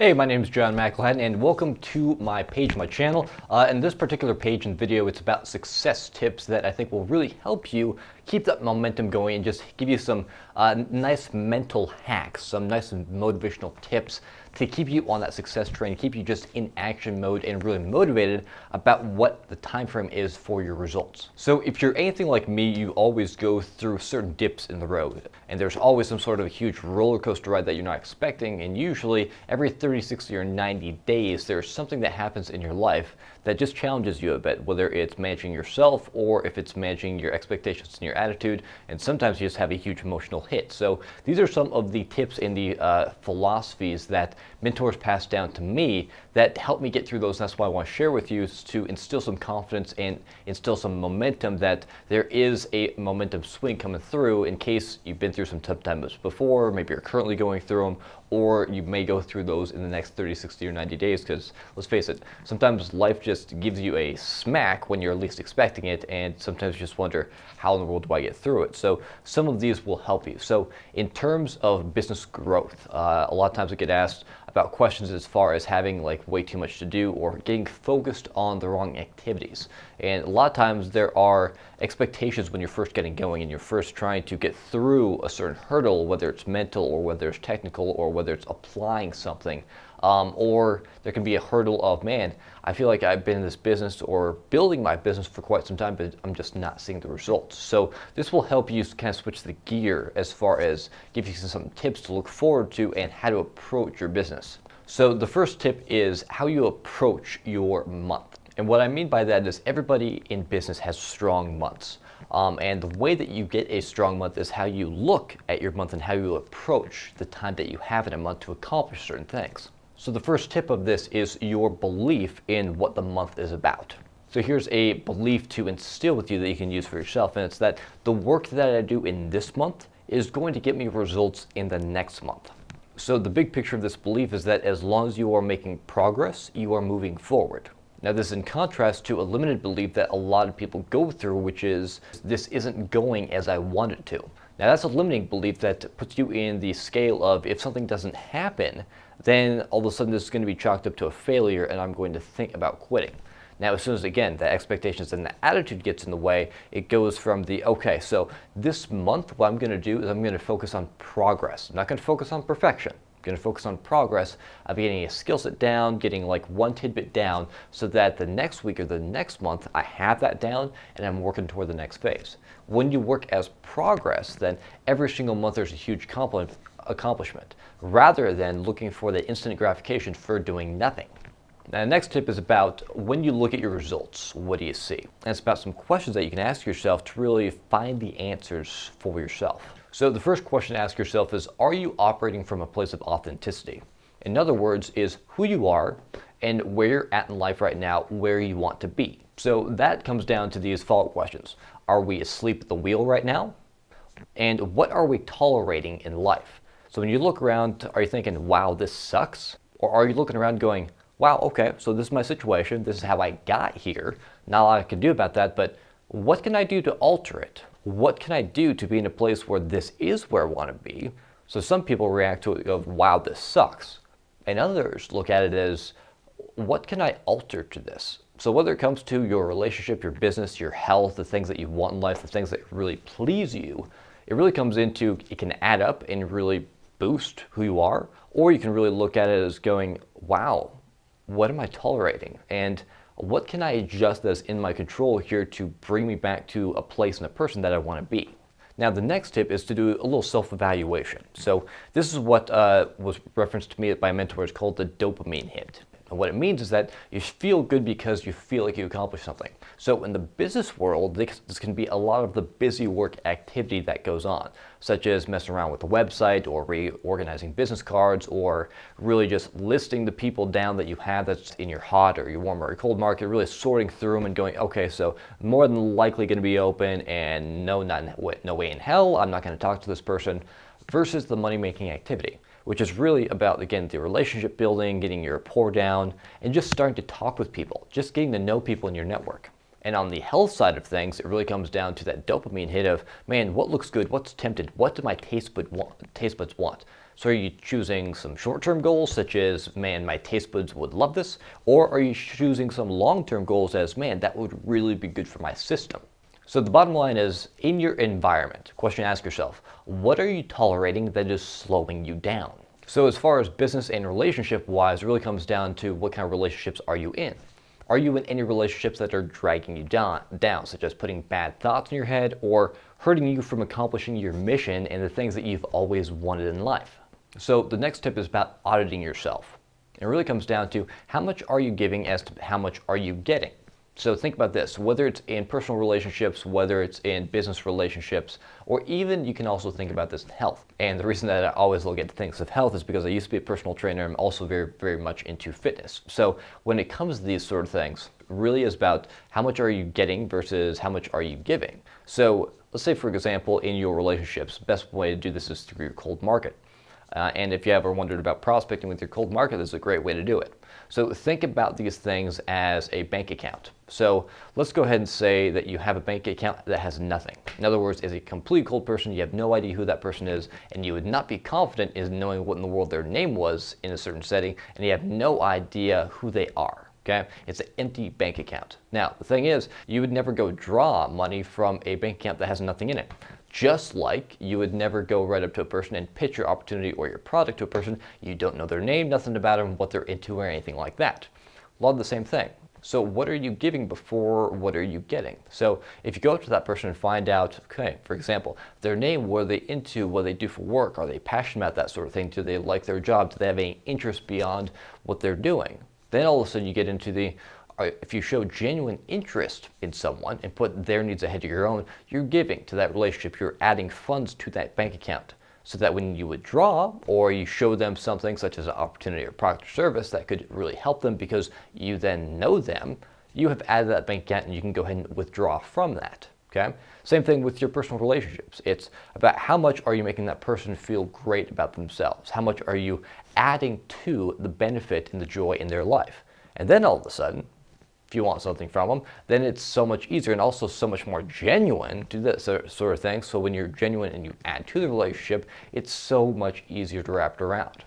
Hey, my name is John McElhatton, and welcome to my page, my channel. In this particular page and video, it's about success tips that I think will really help you keep that momentum going and just give you some nice mental hacks, some nice motivational tips to keep you on that success train, keep you just in action mode and really motivated about what the time frame is for your results. So if you're anything like me, you always go through certain dips in the road, and there's always some sort of a huge roller coaster ride that you're not expecting, and usually every 30, 60, or 90 days, there's something that happens in your life that just challenges you a bit, whether it's managing yourself or if it's managing your expectations and your attitude, and sometimes you just have a huge emotional hit. So these are some of the tips and the philosophies that mentors passed down to me that helped me get through those. That's why I want to share with you, is to instill some confidence and instill some momentum, that there is a momentum swing coming through in case you've been through some tough times before, maybe you're currently going through them, or you may go through those in the next 30, 60, or 90 days, because let's face it, sometimes life just gives you a smack when you're least expecting it, and sometimes you just wonder, how in the world do I get through it? So some of these will help you. So in terms of business growth, a lot of times I get asked about questions as far as having like way too much to do or getting focused on the wrong activities. And a lot of times there are expectations when you're first getting going and you're first trying to get through a certain hurdle, whether it's mental or whether it's technical or whether it's applying something. Or there can be a hurdle of, man, I feel like I've been in this business or building my business for quite some time, but I'm just not seeing the results. So this will help you kind of switch the gear as far as give you some tips to look forward to and how to approach your business. So the first tip is how you approach your month. And what I mean by that is everybody in business has strong months. And the way that you get a strong month is how you look at your month and how you approach the time that you have in a month to accomplish certain things. So the first tip of this is your belief in what the month is about. So here's a belief to instill with you that you can use for yourself, and it's that the work that I do in this month is going to get me results in the next month. So the big picture of this belief is that as long as you are making progress, you are moving forward. Now this is in contrast to a limited belief that a lot of people go through, which is this isn't going as I want it to. Now that's a limiting belief that puts you in the scale of, if something doesn't happen, then all of a sudden this is going to be chalked up to a failure and I'm going to think about quitting. Now as soon as, again, the expectations and the attitude gets in the way, it goes from the, okay, so this month what I'm going to do is I'm going to focus on progress. I'm not going to focus on perfection. I'm going to focus on progress of getting a skill set down, getting like one tidbit down, so that the next week or the next month I have that down and I'm working toward the next phase. When you work as progress, then every single month there's a huge accomplishment, rather than looking for the instant gratification for doing nothing. Now, the next tip is about when you look at your results, what do you see? And it's about some questions that you can ask yourself to really find the answers for yourself. So the first question to ask yourself is, are you operating from a place of authenticity? In other words, is who you are and where you're at in life right now, where you want to be. So that comes down to these follow-up questions. Are we asleep at the wheel right now? And what are we tolerating in life? So when you look around, are you thinking, wow, this sucks? Or are you looking around going, wow, okay, so this is my situation, this is how I got here, not a lot I can do about that, but what can I do to alter it? What can I do to be in a place where this is where I want to be? So some people react to it of, wow, this sucks. And others look at it as, what can I alter to this? So whether it comes to your relationship, your business, your health, the things that you want in life, the things that really please you, it really comes into, it can add up and really boost who you are, or you can really look at it as going, wow, what am I tolerating? And what can I adjust that's in my control here to bring me back to a place and a person that I want to be? Now the next tip is to do a little self-evaluation. So this is what was referenced to me by a mentor. It's called the dopamine hit. And what it means is that you feel good because you feel like you accomplished something. So in the business world, this can be a lot of the busy work activity that goes on, such as messing around with the website or reorganizing business cards or really just listing the people down that you have that's in your hot or your warm or your cold market, really sorting through them and going, okay, so more than likely going to be open and no way in hell, I'm not going to talk to this person, versus the money-making activity, which is really about, again, the relationship building, getting your rapport down, and just starting to talk with people, just getting to know people in your network. And on the health side of things, it really comes down to that dopamine hit of, man, what looks good? What's tempted? What do my taste buds want? So are you choosing some short-term goals such as, man, my taste buds would love this? Or are you choosing some long-term goals as, man, that would really be good for my system? So the bottom line is, in your environment, question to ask yourself, what are you tolerating that is slowing you down? So as far as business and relationship-wise, it really comes down to what kind of relationships are you in? Are you in any relationships that are dragging you down, such as putting bad thoughts in your head or hurting you from accomplishing your mission and the things that you've always wanted in life? So the next tip is about auditing yourself. It really comes down to how much are you giving as to how much are you getting? So think about this, whether it's in personal relationships, whether it's in business relationships, or even you can also think about this in health. And the reason that I always look at things of health is because I used to be a personal trainer. I'm also very, very much into fitness. So when it comes to these sort of things, it really is about how much are you getting versus how much are you giving. So let's say, for example, in your relationships, the best way to do this is through your cold market. And if you ever wondered about prospecting with your cold market, this is a great way to do it. So think about these things as a bank account. So let's go ahead and say that you have a bank account that has nothing. In other words, as a complete cold person, you have no idea who that person is, and you would not be confident in knowing what in the world their name was in a certain setting, and you have no idea who they are. Okay? It's an empty bank account. Now, the thing is, you would never go draw money from a bank account that has nothing in it. Just like you would never go right up to a person and pitch your opportunity or your product to a person. You don't know their name, nothing about them, what they're into, or anything like that. A lot of the same thing. So what are you giving before what are you getting? So if you go up to that person and find out, okay, for example, their name, what are they into, what they do for work, are they passionate about that sort of thing, do they like their job, do they have any interest beyond what they're doing? Then all of a sudden you get into the, if you show genuine interest in someone and put their needs ahead of your own, you're giving to that relationship, you're adding funds to that bank account. So that when you withdraw or you show them something such as an opportunity or product or service that could really help them because you then know them, you have added that bank account and you can go ahead and withdraw from that. Okay? Same thing with your personal relationships. It's about how much are you making that person feel great about themselves? How much are you adding to the benefit and the joy in their life? And then all of a sudden, if you want something from them, then it's so much easier and also so much more genuine to this sort of thing. So when you're genuine and you add to the relationship, it's so much easier to wrap it around.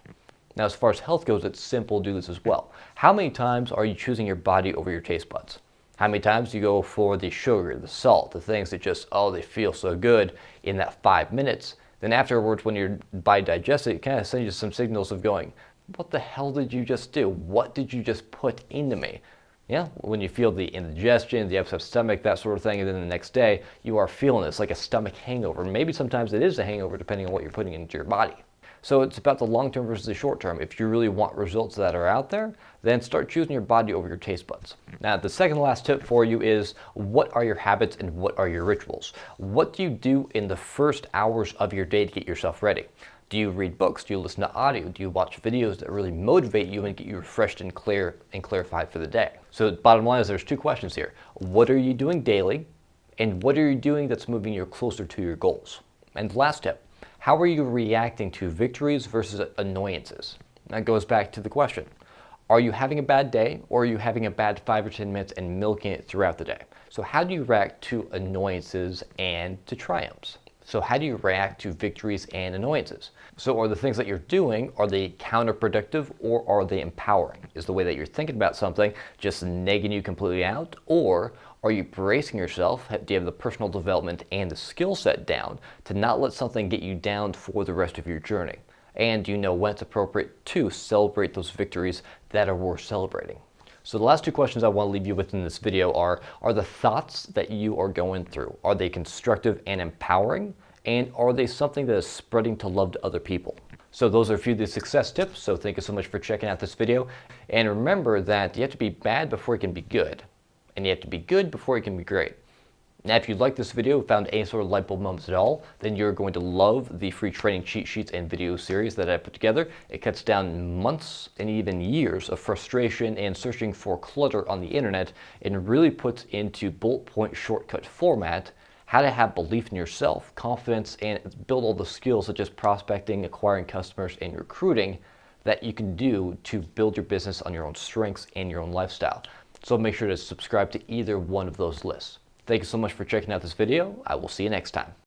Now, as far as health goes, it's simple to do this as well. How many times are you choosing your body over your taste buds? How many times do you go for the sugar, the salt, the things that just, oh, they feel so good in that 5 minutes? Then afterwards, when your body digests it, it kind of sends you some signals of going, what the hell did you just do? What did you just put into me? Yeah, when you feel the indigestion, the upset stomach, that sort of thing, and then the next day you are feeling this like a stomach hangover. Maybe sometimes it is a hangover depending on what you're putting into your body. So it's about the long term versus the short term. If you really want results that are out there, then start choosing your body over your taste buds. Now, the second last tip for you is, what are your habits and what are your rituals? What do you do in the first hours of your day to get yourself ready? Do you read books? Do you listen to audio? Do you watch videos that really motivate you and get you refreshed and clear and clarified for the day? So the bottom line is there's two questions here. What are you doing daily? And what are you doing that's moving you closer to your goals? And the last tip, how are you reacting to victories versus annoyances? That goes back to the question. Are you having a bad day or are you having a bad 5 or 10 minutes and milking it throughout the day? So how do you react to annoyances and to triumphs? So how do you react to victories and annoyances? So are the things that you're doing, are they counterproductive or are they empowering? Is the way that you're thinking about something just negging you completely out? Or are you bracing yourself? Do you have the personal development and the skill set down to not let something get you down for the rest of your journey? And do you know when it's appropriate to celebrate those victories that are worth celebrating? So the last two questions I want to leave you with in this video are the thoughts that you are going through, are they constructive and empowering? And are they something that is spreading to love to other people? So those are a few of the success tips. So thank you so much for checking out this video. And remember that you have to be bad before you can be good. And you have to be good before you can be great. Now, if you like this video, found any sort of light bulb moments at all, then you're going to love the free training cheat sheets and video series that I put together. It cuts down months and even years of frustration and searching for clutter on the internet and really puts into bullet point shortcut format how to have belief in yourself, confidence, and build all the skills such as prospecting, acquiring customers, and recruiting that you can do to build your business on your own strengths and your own lifestyle. So make sure to subscribe to either one of those lists. Thank you so much for checking out this video. I will see you next time.